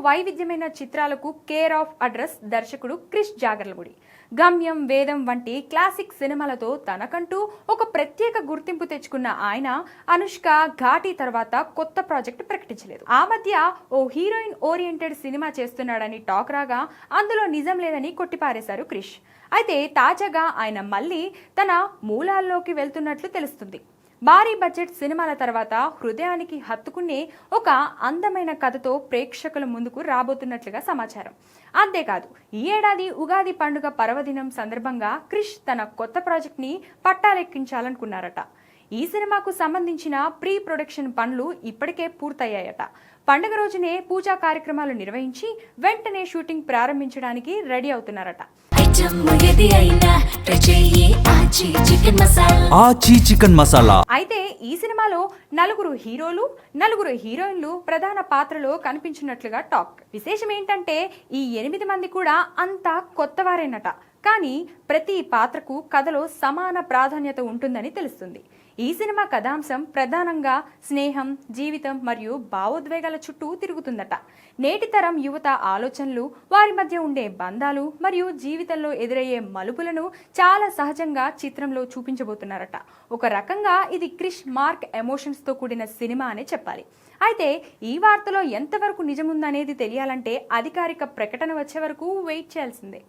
వైవిధ్యమైన చిత్రాలకు care of address దర్శకుడు క్రిష్ జాగర్లముడి. గమ్యం, వేదం వంటి క్లాసిక్ సినిమాలతో తనకంటూ ఒక ప్రత్యేక గుర్తింపు తెచ్చుకున్న ఆయన అనుష్క, ఘాటి తర్వాత కొత్త ప్రాజెక్టు ప్రకటించలేదు. ఆ మధ్య ఓ హీరోయిన్ ఓరియంటెడ్ సినిమా చేస్తున్నాడని టాక్ రాగా అందులో నిజం లేదని కొట్టిపారేశారు క్రిష్. అయితే తాజాగా ఆయన మళ్ళీ తన మూలాల్లోకి వెళ్తున్నట్లు తెలుస్తుంది. భారీ బడ్జెట్ సినిమాల తర్వాత హృదయానికి హత్తుకునే ఒక అందమైన కథతో ప్రేక్షకుల ముందుకు రాబోతున్నట్లుగా సమాచారం. అంతేకాదు, ఈ ఏడాది ఉగాది పండుగ పర్వదినం సందర్భంగా క్రిష్ తన కొత్త ప్రాజెక్ట్ని పట్టాలెక్కించాలనుకున్నారట. ఈ సినిమాకు సంబంధించిన ప్రీ ప్రొడక్షన్ పనులు ఇప్పటికే పూర్తయ్యాయట. పండుగ రోజునే పూజా కార్యక్రమాలు నిర్వహించి వెంటనే షూటింగ్ ప్రారంభించడానికి రెడీ అవుతున్నారట. అయితే ఈ సినిమాలో 4 హీరోలు, 4 హీరోయిన్లు ప్రధాన పాత్రలో కనిపించినట్లుగా టాక్. విశేషం ఏంటంటే ఈ 8 మంది కూడా అంతా కొత్తవారేనట. కానీ ప్రతి పాత్రకు కథలో సమాన ప్రాధాన్యత ఉంటుందని తెలుస్తుంది. ఈ సినిమా కథాంశం ప్రధానంగా స్నేహం, జీవితం మరియు భావోద్వేగాల చుట్టూ తిరుగుతుందట. నేటి తరం యువత ఆలోచనలు, వారి మధ్య ఉండే బంధాలు మరియు జీవితంలో ఎదురయ్యే మలుపులను చాలా సహజంగా చిత్రంలో చూపించబోతున్నారట. ఒక రకంగా ఇది క్రిష్ మార్క్ ఎమోషన్స్ తో కూడిన సినిమా అనే చెప్పాలి. అయితే ఈ వార్తలో ఎంతవరకు నిజముందనేది తెలియాలంటే అధికారిక ప్రకటన వచ్చే వరకు వెయిట్ చేయాల్సిందే.